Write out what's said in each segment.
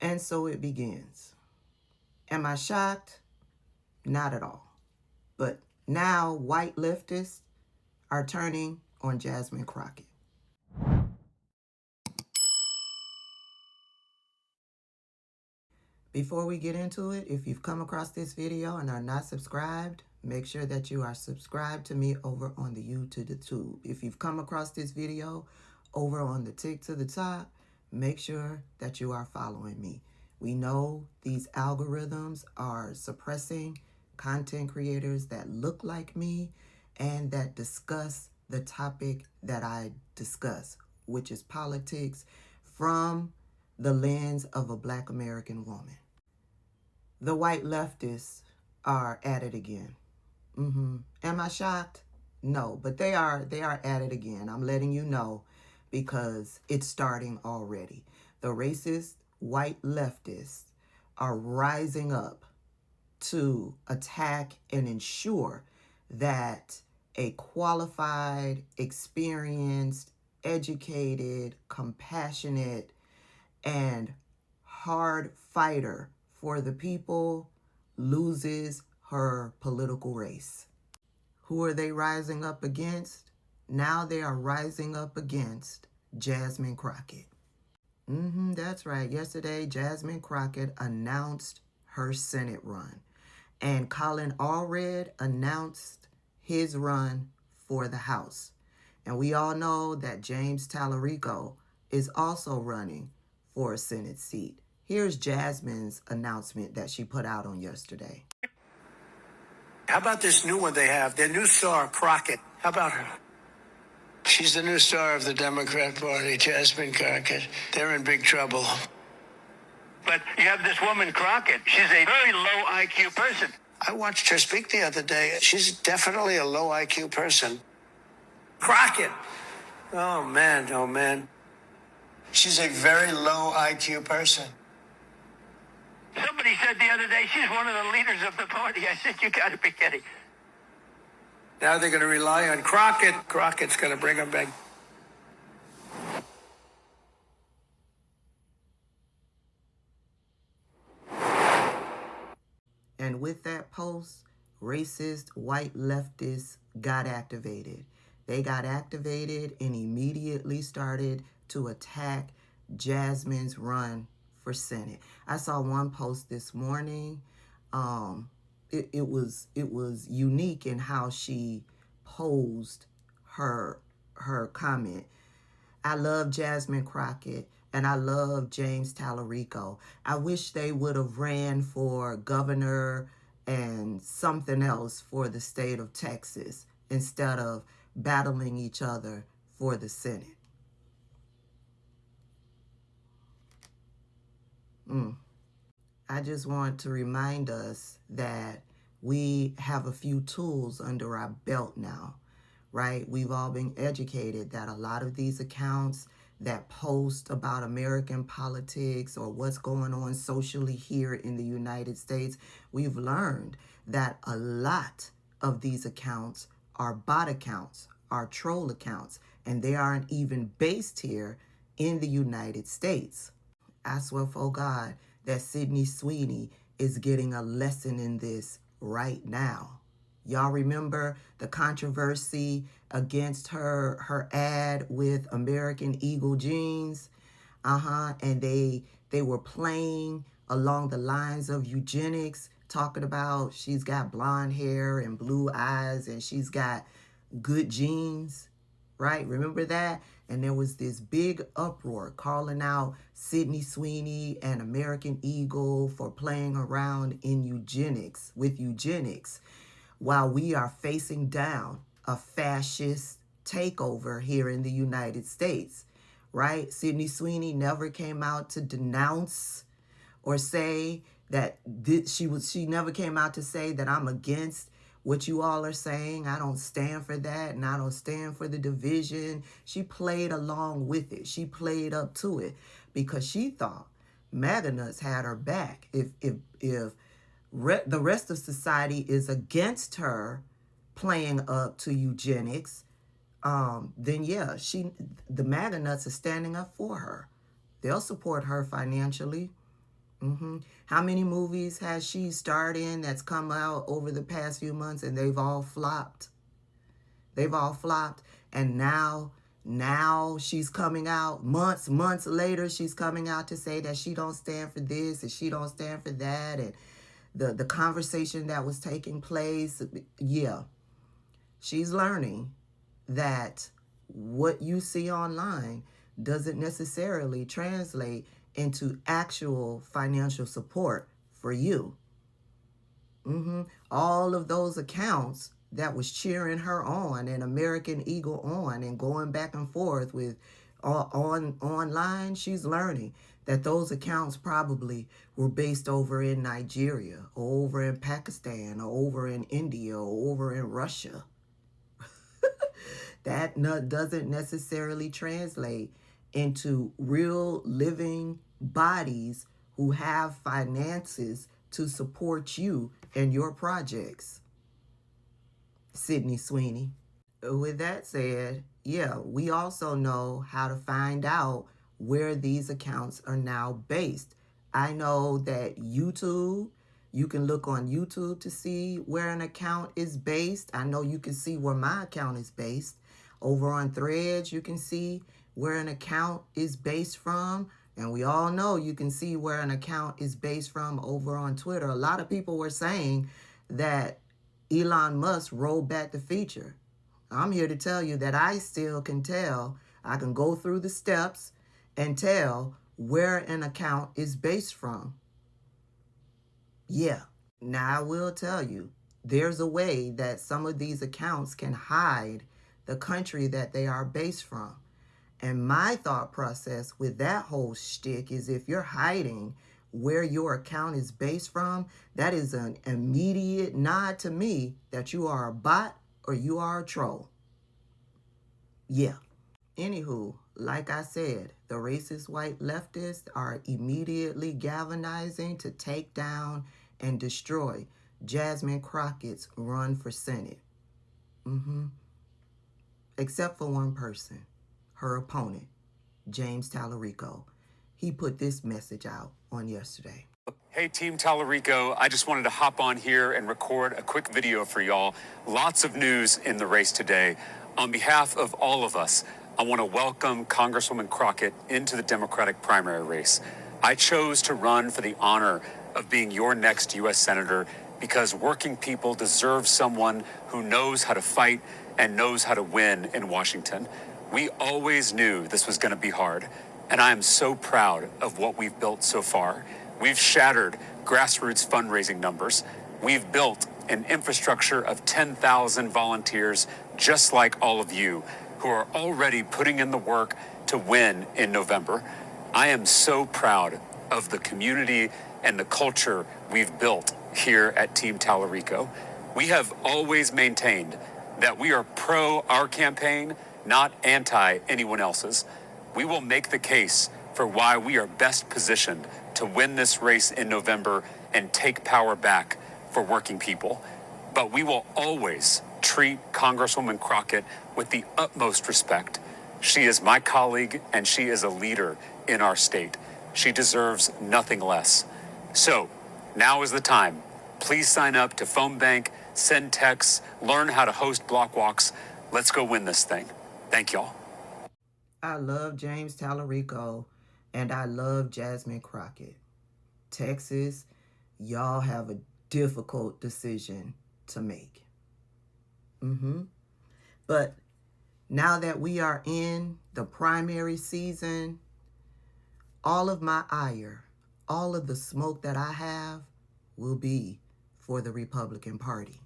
And so it begins. Am I shocked? Not at all. But now white leftists are turning on Jasmine Crockett. Before we get into it, if you've come across this video and are not subscribed, make sure that you are subscribed to me over on the YouTube. If you've come across this video over on the tick to the top, make sure that you are following me. We know these algorithms are suppressing content creators that look like me and that discuss the topic that I discuss, which is politics from the lens of a Black American woman. The white leftists are at it again. Am I shocked? No, but they are at it again. I'm letting you know because it's starting already. The racist white leftists are rising up to attack and ensure that a qualified, experienced, educated, compassionate, and hard fighter for the people loses her political race. Who are they rising up against? Now they are rising up against Jasmine Crockett. That's right. Yesterday, Jasmine Crockett announced her Senate run. And Colin Allred announced his run for the House. And we all know that James Tallerico is also running for a Senate seat. Here's Jasmine's announcement that she put out on yesterday. How about this new one they have? Their new star, Crockett. How about her? She's the new star of the Democrat Party, Jasmine Crockett. They're in big trouble. But you have this woman, Crockett. She's a very low IQ person. I watched her speak the other day. She's definitely a low IQ person. Crockett. Oh, man. Oh, man. She's a very low IQ person. Somebody said the other day she's one of the leaders of the party. I said, you got to be kidding. Now they're going to rely on Crockett. Crockett's going to bring them back. And with that post, racist white leftists got activated. They got activated and immediately started to attack Jasmine's run for Senate. I saw one post this morning. It was unique in how she posed her comment. I love Jasmine Crockett and I love James Tallerico. I wish they would have ran for governor and something else for the state of Texas instead of battling each other for the Senate. I just want to remind us that we have a few tools under our belt now, right? We've all been educated that a lot of these accounts that post about American politics or what's going on socially here in the United States, we've learned that a lot of these accounts are bot accounts, are troll accounts, and they aren't even based here in the United States. I swear for God that Sydney Sweeney is getting a lesson in this right now. Y'all remember the controversy against her ad with American Eagle jeans? And they were playing along the lines of eugenics, talking about she's got blonde hair and blue eyes and she's got good genes, right? Remember that? And there was this big uproar calling out Sydney Sweeney and American Eagle for playing around in eugenics, while we are facing down a fascist takeover here in the United States, right? Sydney Sweeney never came out to denounce or say that she never came out to say that I'm against what you all are saying. I don't stand for that, and I don't stand for the division. She played along with it. She played up to it because she thought MAGA nuts had her back. If the rest of society is against her playing up to eugenics, then yeah, the MAGA nuts are standing up for her. They'll support her financially. How many movies has she starred in that's come out over the past few months and they've all flopped? They've all flopped. And now she's coming out months later. She's coming out to say that she don't stand for this and she don't stand for that. And the conversation that was taking place, yeah, she's learning that what you see online doesn't necessarily translate into actual financial support for you. All of those accounts that was cheering her on and American Eagle on and going back and forth with online, she's learning that those accounts probably were based over in Nigeria or over in Pakistan or over in India or over in Russia. That doesn't necessarily translate into real living bodies who have finances to support you and your projects. Sydney Sweeney. With that said, yeah, we also know how to find out where these accounts are now based. I know that YouTube, you can look on YouTube to see where an account is based. I know you can see where my account is based. Over on Threads, you can see where an account is based from. And we all know you can see where an account is based from over on Twitter. A lot of people were saying that Elon Musk rolled back the feature. I'm here to tell you that I still can tell. I can go through the steps and tell where an account is based from. Yeah. Now I will tell you, there's a way that some of these accounts can hide the country that they are based from. And my thought process with that whole shtick is if you're hiding where your account is based from, that is an immediate nod to me that you are a bot or you are a troll. Yeah. Anywho, like I said, the racist white leftists are immediately galvanizing to take down and destroy Jasmine Crockett's run for Senate. Except for one person, her opponent, James Tallerico. He put this message out on yesterday. Hey, Team Tallerico, I just wanted to hop on here and record a quick video for y'all. Lots of news in the race today. On behalf of all of us, I want to welcome Congresswoman Crockett into the Democratic primary race. I chose to run for the honor of being your next U.S. Senator because working people deserve someone who knows how to fight and knows how to win in Washington. We always knew this was going to be hard, and I am so proud of what we've built so far. We've shattered grassroots fundraising numbers. We've built an infrastructure of 10,000 volunteers, just like all of you, who are already putting in the work to win in November. I am so proud of the community and the culture we've built here at Team Tallerico. We have always maintained that we are pro our campaign, not anti anyone else's. We will make the case for why we are best positioned to win this race in November and take power back for working people. But we will always treat Congresswoman Crockett with the utmost respect. She is my colleague and she is a leader in our state. She deserves nothing less. So now is the time. Please sign up to Phone Bank, send texts, learn how to host block walks. Let's go win this thing. Thank y'all. I love James Tallerico and I love Jasmine Crockett. Texas, y'all have a difficult decision to make. But now that we are in the primary season, all of my ire, all of the smoke that I have will be for the Republican Party.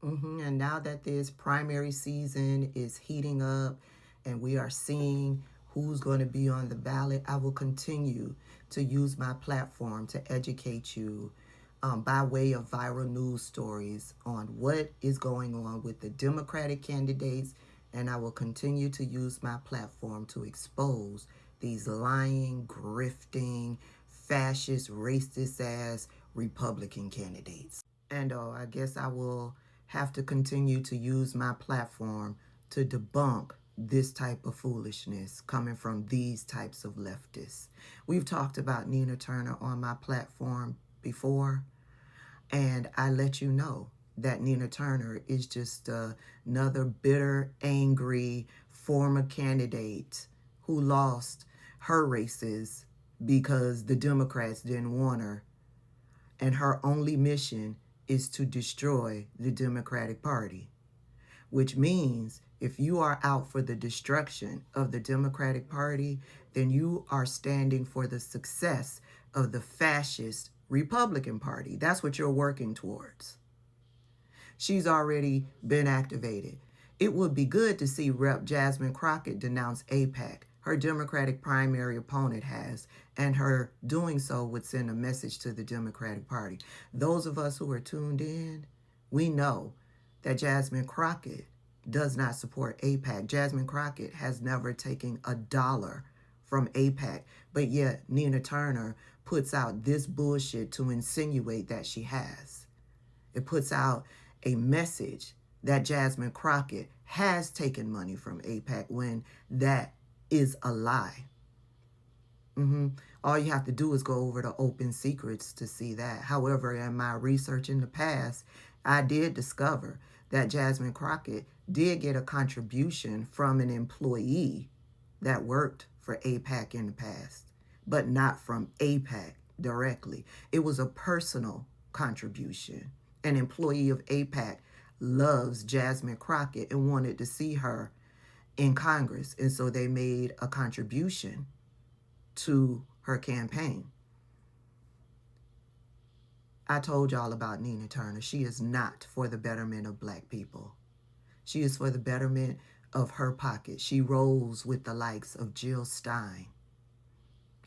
And now that this primary season is heating up and we are seeing who's going to be on the ballot, I will continue to use my platform to educate you by way of viral news stories on what is going on with the Democratic candidates, and I will continue to use my platform to expose these lying, grifting, fascist, racist-ass Republican candidates. And I guess I will have to continue to use my platform to debunk this type of foolishness coming from these types of leftists. We've talked about Nina Turner on my platform before, and I let you know that Nina Turner is just another bitter, angry former candidate who lost her races because the Democrats didn't want her. And her only mission is to destroy the Democratic Party, which means if you are out for the destruction of the Democratic Party, then you are standing for the success of the fascist Republican Party. That's what you're working towards. She's already been activated. It would be good to see Rep. Jasmine Crockett denounce AIPAC. Her Democratic primary opponent has, and her doing so would send a message to the Democratic Party. Those of us who are tuned in, we know that Jasmine Crockett does not support AIPAC. Jasmine Crockett has never taken $1 from AIPAC, but yet Nina Turner puts out this bullshit to insinuate that she has. It puts out a message that Jasmine Crockett has taken money from AIPAC when that is a lie. All you have to do is go over to Open Secrets to see that. However, in my research in the past, I did discover that Jasmine Crockett did get a contribution from an employee that worked for AIPAC in the past, but not from AIPAC directly. It was a personal contribution. An employee of AIPAC loves Jasmine Crockett and wanted to see her in Congress, and so they made a contribution to her campaign. I told y'all about Nina Turner. She is not for the betterment of black people. She is for the betterment of her pocket. She rolls with the likes of Jill Stein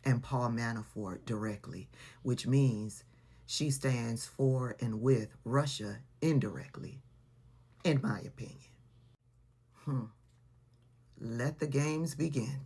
and Paul Manafort directly, which means she stands for and with Russia indirectly, in my opinion. Let the games begin.